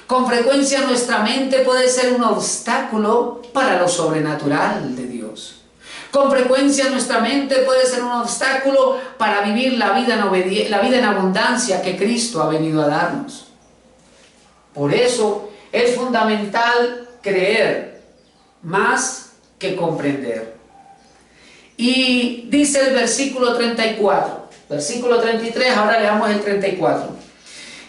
Con frecuencia nuestra mente puede ser un obstáculo para lo sobrenatural de Dios. Con frecuencia nuestra mente puede ser un obstáculo para vivir la vida en abundancia que Cristo ha venido a darnos. Por eso es fundamental creer más que comprender. Y dice el versículo 34, versículo 33, ahora leamos el 34.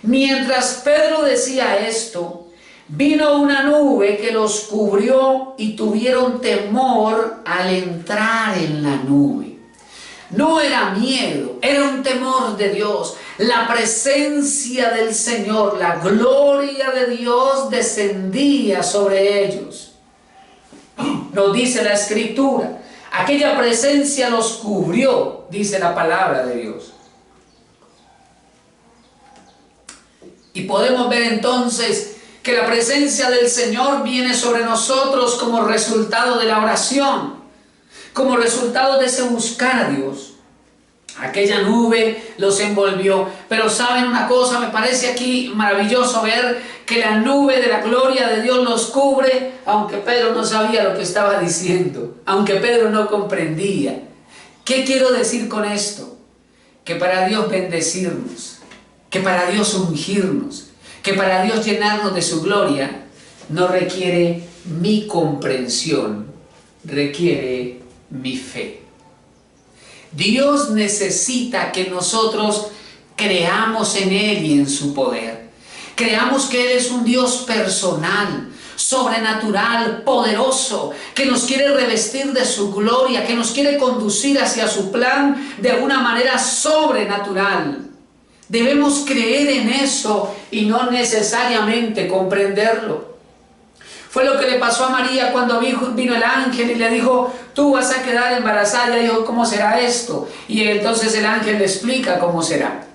Mientras Pedro decía esto, vino una nube que los cubrió y tuvieron temor al entrar en la nube. No era miedo, era un temor de Dios. La presencia del Señor, la gloria de Dios descendía sobre ellos. Nos dice la Escritura, aquella presencia los cubrió, dice la palabra de Dios. Y podemos ver entonces que la presencia del Señor viene sobre nosotros como resultado de la oración, como resultado de ese buscar a Dios. Aquella nube los envolvió, pero ¿saben una cosa? Me parece aquí maravilloso ver que la nube de la gloria de Dios los cubre, aunque Pedro no sabía lo que estaba diciendo, aunque Pedro no comprendía. ¿Qué quiero decir con esto? Que para Dios bendecirnos, que para Dios ungirnos, que para Dios llenarnos de su gloria, no requiere mi comprensión, requiere mi fe. Dios necesita que nosotros creamos en Él y en su poder. Creamos que Él es un Dios personal, sobrenatural, poderoso, que nos quiere revestir de su gloria, que nos quiere conducir hacia su plan de una manera sobrenatural. Debemos creer en eso y no necesariamente comprenderlo. Fue lo que le pasó a María cuando vino el ángel y le dijo, tú vas a quedar embarazada. Y dijo, ¿cómo será esto? Y entonces el ángel le explica cómo será.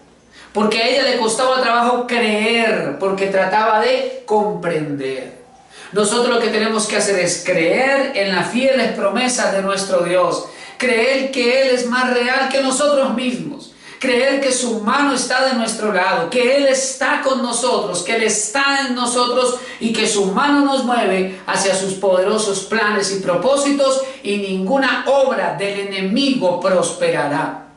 Porque a ella le costaba trabajo creer, porque trataba de comprender. Nosotros lo que tenemos que hacer es creer en las fieles promesas de nuestro Dios. Creer que Él es más real que nosotros mismos. Creer que su mano está de nuestro lado, que Él está con nosotros, que Él está en nosotros y que su mano nos mueve hacia sus poderosos planes y propósitos, y ninguna obra del enemigo prosperará,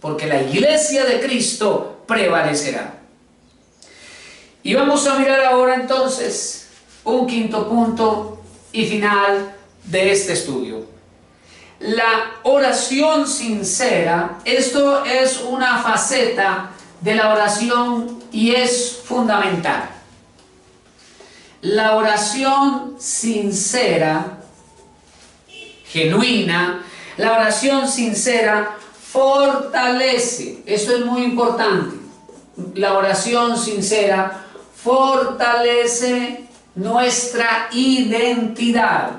porque la iglesia de Cristo prevalecerá. Y vamos a mirar ahora entonces un quinto punto y final de este estudio. La oración sincera, esto es una faceta de la oración y es fundamental. La oración sincera, genuina, la oración sincera fortalece, esto es muy importante, la oración sincera fortalece nuestra identidad.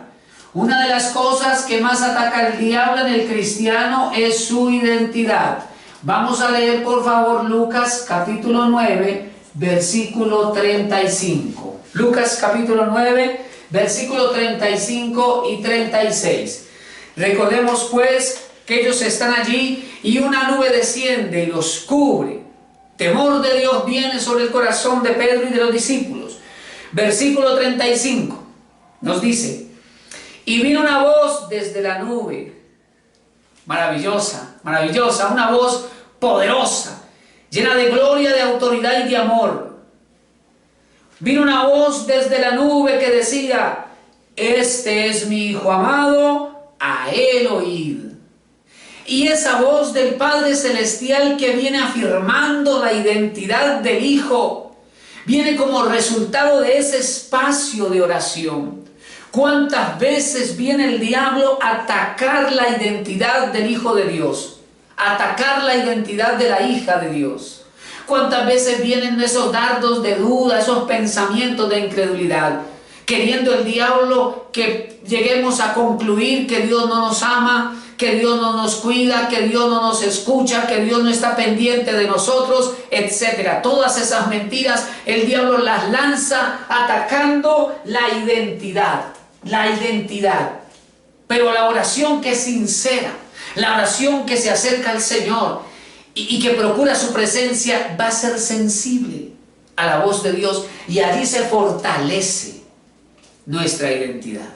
Una de las cosas que más ataca el diablo en el cristiano es su identidad. Vamos a leer por favor Lucas capítulo 9, versículo 35. Lucas capítulo 9, versículo 35 y 36. Recordemos pues que ellos están allí y una nube desciende y los cubre. Temor de Dios viene sobre el corazón de Pedro y de los discípulos. Versículo 35 nos dice: y vino una voz desde la nube, maravillosa, maravillosa, una voz poderosa, llena de gloria, de autoridad y de amor. Vino una voz desde la nube que decía: este es mi Hijo amado, a Él oíd. Y esa voz del Padre Celestial que viene afirmando la identidad del Hijo, viene como resultado de ese espacio de oración. ¿Cuántas veces viene el diablo a atacar la identidad del Hijo de Dios? A atacar la identidad de la hija de Dios. ¿Cuántas veces vienen esos dardos de duda, esos pensamientos de incredulidad? Queriendo el diablo que lleguemos a concluir que Dios no nos ama, que Dios no nos cuida, que Dios no nos escucha, que Dios no está pendiente de nosotros, etc. Todas esas mentiras el diablo las lanza atacando la identidad. La identidad, pero la oración que es sincera, la oración que se acerca al Señor y que procura su presencia, va a ser sensible a la voz de Dios, y allí se fortalece nuestra identidad.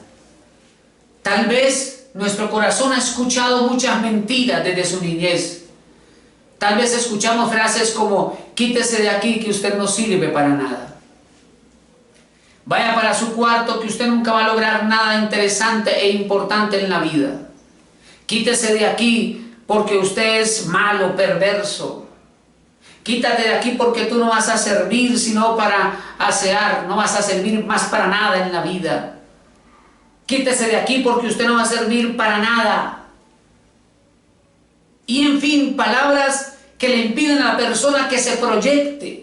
Tal vez nuestro corazón ha escuchado muchas mentiras desde su niñez. Tal vez escuchamos frases como: quítese de aquí que usted no sirve para nada. Vaya para su cuarto que usted nunca va a lograr nada interesante e importante en la vida. Quítese de aquí porque usted es malo, perverso. Quítate de aquí porque tú no vas a servir sino para asear, no vas a servir más para nada en la vida. Quítese de aquí porque usted no va a servir para nada. Y en fin, palabras que le impiden a la persona que se proyecte.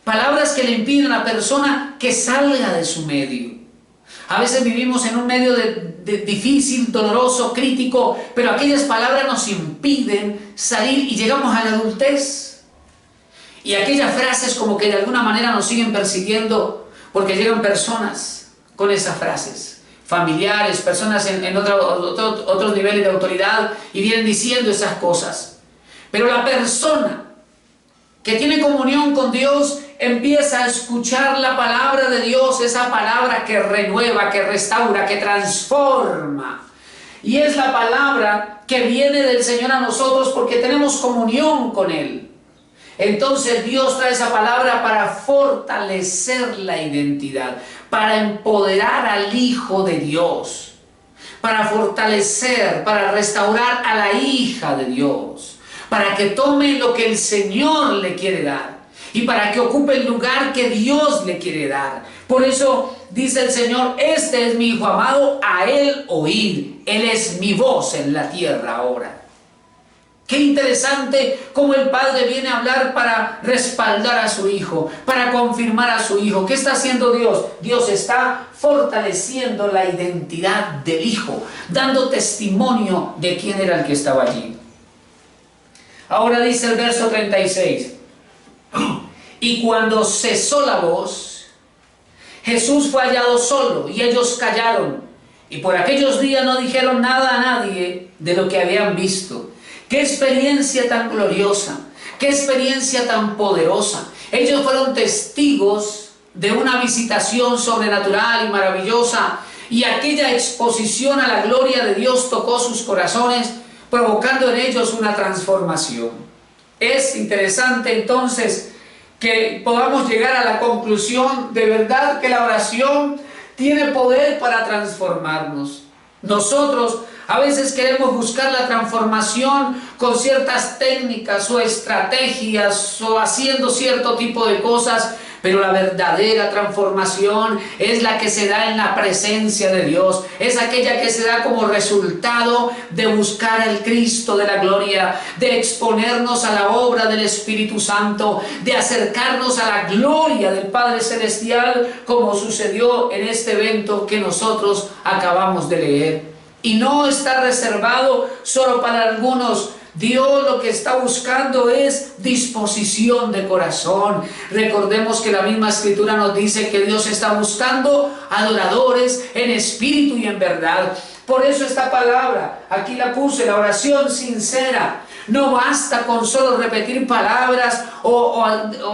Palabras que le impiden a la persona que salga de su medio. A veces vivimos en un medio difícil, doloroso, crítico, pero aquellas palabras nos impiden salir y llegamos a la adultez. Y aquellas frases como que de alguna manera nos siguen persiguiendo porque llegan personas con esas frases, familiares, personas en otros niveles de autoridad, y vienen diciendo esas cosas. Pero la persona que tiene comunión con Dios empieza a escuchar la palabra de Dios, esa palabra que renueva, que restaura, que transforma. Y es la palabra que viene del Señor a nosotros porque tenemos comunión con Él. Entonces Dios trae esa palabra para fortalecer la identidad, para empoderar al Hijo de Dios, para fortalecer, para restaurar a la hija de Dios, para que tome lo que el Señor le quiere dar y para que ocupe el lugar que Dios le quiere dar. Por eso dice el Señor: este es mi Hijo amado, a Él oíd, Él es mi voz en la tierra ahora. Qué interesante cómo el Padre viene a hablar para respaldar a su Hijo, para confirmar a su Hijo. ¿Qué está haciendo Dios? Dios está fortaleciendo la identidad del Hijo, dando testimonio de quién era el que estaba allí. Ahora dice el verso 36. Y cuando cesó la voz, Jesús fue hallado solo, y ellos callaron. Y por aquellos días no dijeron nada a nadie de lo que habían visto. ¡Qué experiencia tan gloriosa! ¡Qué experiencia tan poderosa! Ellos fueron testigos de una visitación sobrenatural y maravillosa, y aquella exposición a la gloria de Dios tocó sus corazones, provocando en ellos una transformación. Es interesante entonces que podamos llegar a la conclusión de verdad que la oración tiene poder para transformarnos. Nosotros a veces queremos buscar la transformación con ciertas técnicas o estrategias o haciendo cierto tipo de cosas, pero la verdadera transformación es la que se da en la presencia de Dios. Es aquella que se da como resultado de buscar al Cristo de la gloria, de exponernos a la obra del Espíritu Santo, de acercarnos a la gloria del Padre Celestial, como sucedió en este evento que nosotros acabamos de leer. Y no está reservado solo para algunos. Dios lo que está buscando es disposición de corazón. Recordemos que la misma Escritura nos dice que Dios está buscando adoradores en espíritu y en verdad. Por eso esta palabra, aquí la puse, la oración sincera. No basta con solo repetir palabras o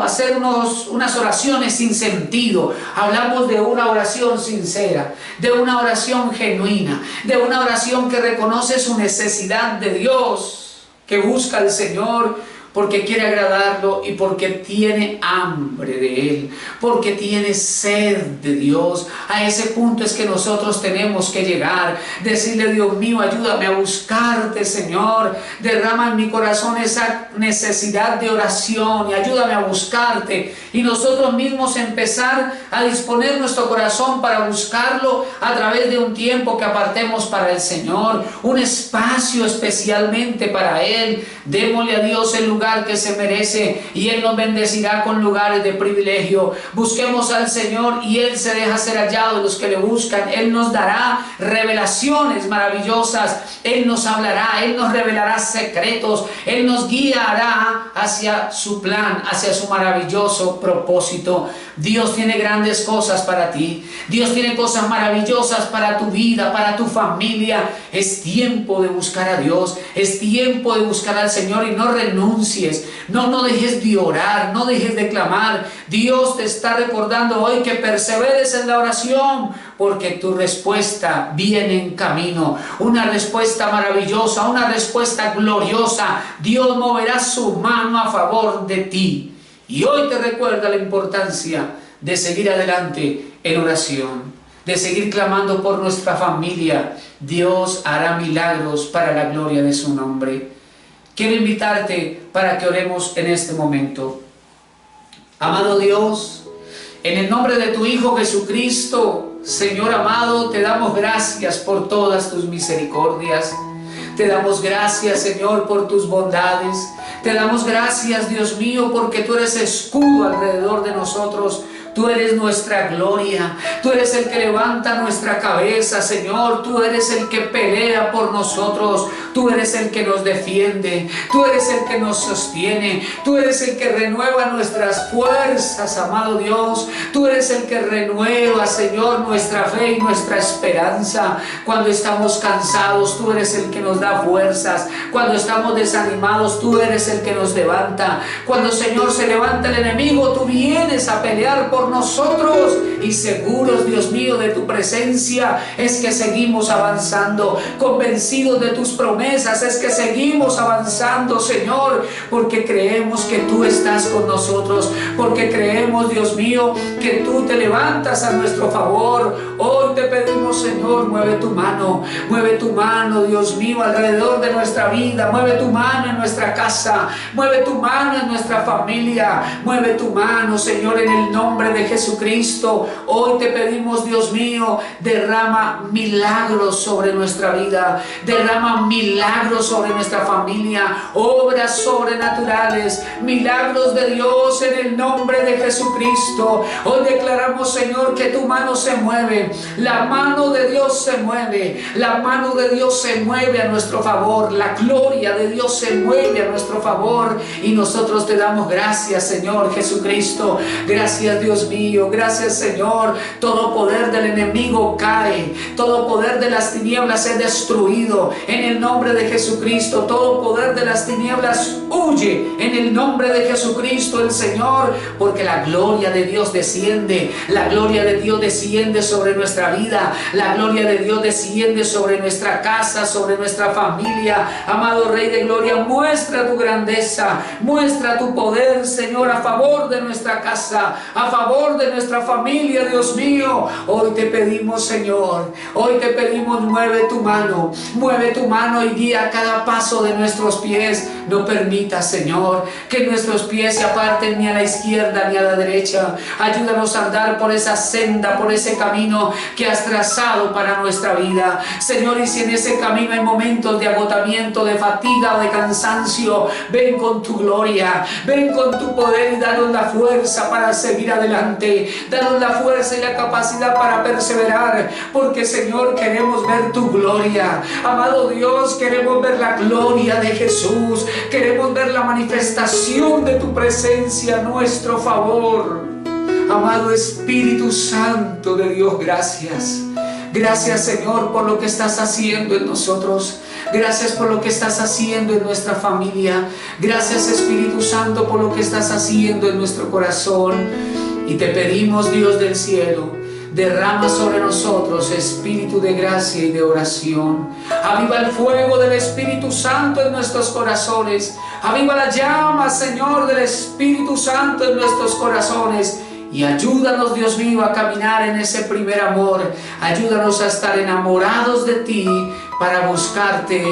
hacer unas oraciones sin sentido. Hablamos de una oración sincera, de una oración genuina, de una oración que reconoce su necesidad de Dios, que busca al Señor porque quiere agradarlo y porque tiene hambre de Él, porque tiene sed de Dios. A ese punto es que nosotros tenemos que llegar, decirle: Dios mío, ayúdame a buscarte, Señor, derrama en mi corazón esa necesidad de oración y ayúdame a buscarte. Y nosotros mismos empezar a disponer nuestro corazón para buscarlo a través de un tiempo que apartemos para el Señor, un espacio especialmente para Él. Démosle a Dios el lugar que se merece y Él nos bendecirá con lugares de privilegio. Busquemos al Señor y Él se deja ser hallado de los que le buscan. Él nos dará revelaciones maravillosas, Él nos hablará, Él nos revelará secretos, Él nos guiará hacia su plan, hacia su maravilloso propósito. Dios tiene grandes cosas para ti, Dios tiene cosas maravillosas para tu vida, para tu familia. Es tiempo de buscar a Dios, es tiempo de buscar al Señor y no renuncies, no dejes de orar, no dejes de clamar. Dios te está recordando hoy que perseveres en la oración, porque tu respuesta viene en camino, una respuesta maravillosa, una respuesta gloriosa. Dios moverá su mano a favor de ti. Y hoy te recuerda la importancia de seguir adelante en oración, de seguir clamando por nuestra familia. Dios hará milagros para la gloria de su nombre. Quiero invitarte para que oremos en este momento. Amado Dios, en el nombre de tu Hijo Jesucristo, Señor amado, te damos gracias por todas tus misericordias. Te damos gracias, Señor, por tus bondades. Te damos gracias, Dios mío, porque tú eres escudo alrededor de nosotros, Tú eres nuestra gloria. Tú eres el que levanta nuestra cabeza, Señor. Tú eres el que pelea por nosotros. Tú eres el que nos defiende. Tú eres el que nos sostiene. Tú eres el que renueva nuestras fuerzas, amado Dios. Tú eres el que renueva, Señor, nuestra fe y nuestra esperanza. Cuando estamos cansados, tú eres el que nos da fuerzas. Cuando estamos desanimados, tú eres el que nos levanta. Cuando, Señor, se levanta el enemigo, tú vienes a pelear por nosotros. Y seguros, Dios mío, de tu presencia, es que seguimos avanzando. Convencidos de tus promesas, es que seguimos avanzando, Señor, porque creemos que tú estás con nosotros, porque creemos, Dios mío, que tú te levantas a nuestro favor. Hoy te pedimos, Señor, mueve tu mano, Dios mío, alrededor de nuestra vida. Mueve tu mano en nuestra casa, mueve tu mano en nuestra familia, mueve tu mano, Señor, en el nombre de Jesucristo. Hoy te pedimos, Dios mío, derrama milagros sobre nuestra vida, derrama milagros sobre nuestra familia, obras sobrenaturales, milagros de Dios en el nombre de Jesucristo. Hoy declaramos, Señor, que tu mano se mueve, la mano de Dios se mueve, la mano de Dios se mueve a nuestro favor, la gloria de Dios se mueve a nuestro favor, y nosotros te damos gracias, Señor Jesucristo. Gracias, Dios mío, gracias, Señor. Todo poder del enemigo cae, todo poder de las tinieblas es destruido en el nombre de Jesucristo. Todo poder de las tinieblas huye en el nombre de Jesucristo el Señor, porque la gloria de Dios desciende, la gloria de Dios desciende sobre nuestra vida, la gloria de Dios desciende sobre nuestra casa, sobre nuestra familia. Amado Rey de Gloria, muestra tu grandeza, muestra tu poder, Señor, a favor de nuestra casa, a favor de nuestra familia, Dios mío. Hoy te pedimos, Señor, hoy te pedimos, mueve tu mano y guía cada paso de nuestros pies. No permita, Señor, que nuestros pies se aparten ni a la izquierda ni a la derecha. Ayúdanos a andar por esa senda, por ese camino que has trazado para nuestra vida, Señor. Y si en ese camino hay momentos de agotamiento, de fatiga o de cansancio, ven con tu gloria, ven con tu poder y danos la fuerza para seguir adelante. Danos la fuerza y la capacidad para perseverar, porque, Señor, queremos ver tu gloria. Amado Dios, queremos ver la gloria de Jesús, queremos ver la manifestación de tu presencia a nuestro favor. Amado Espíritu Santo de Dios, gracias. Gracias, Señor, por lo que estás haciendo en nosotros. Gracias por lo que estás haciendo en nuestra familia. Gracias, Espíritu Santo, por lo que estás haciendo en nuestro corazón. Y te pedimos, Dios del cielo, derrama sobre nosotros espíritu de gracia y de oración. Aviva el fuego del Espíritu Santo en nuestros corazones. Aviva la llama, Señor, del Espíritu Santo en nuestros corazones. Y ayúdanos, Dios mío, a caminar en ese primer amor. Ayúdanos a estar enamorados de ti para buscarte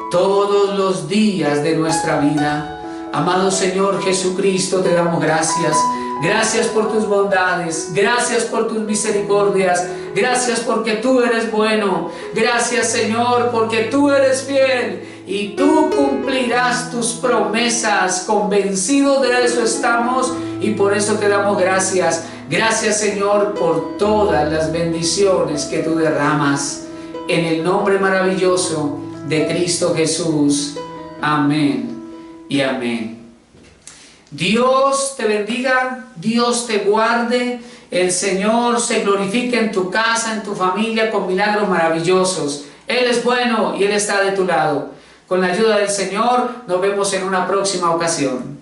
todos los días de nuestra vida. Amado Señor Jesucristo, te damos gracias. Gracias por tus bondades, gracias por tus misericordias, gracias porque tú eres bueno. Gracias, Señor, porque tú eres fiel y tú cumplirás tus promesas. Convencidos de eso estamos y por eso te damos gracias. Gracias, Señor, por todas las bendiciones que tú derramas. En el nombre maravilloso de Cristo Jesús. Amén y amén. Dios te bendiga, Dios te guarde, el Señor se glorifique en tu casa, en tu familia, con milagros maravillosos. Él es bueno y Él está de tu lado. Con la ayuda del Señor, nos vemos en una próxima ocasión.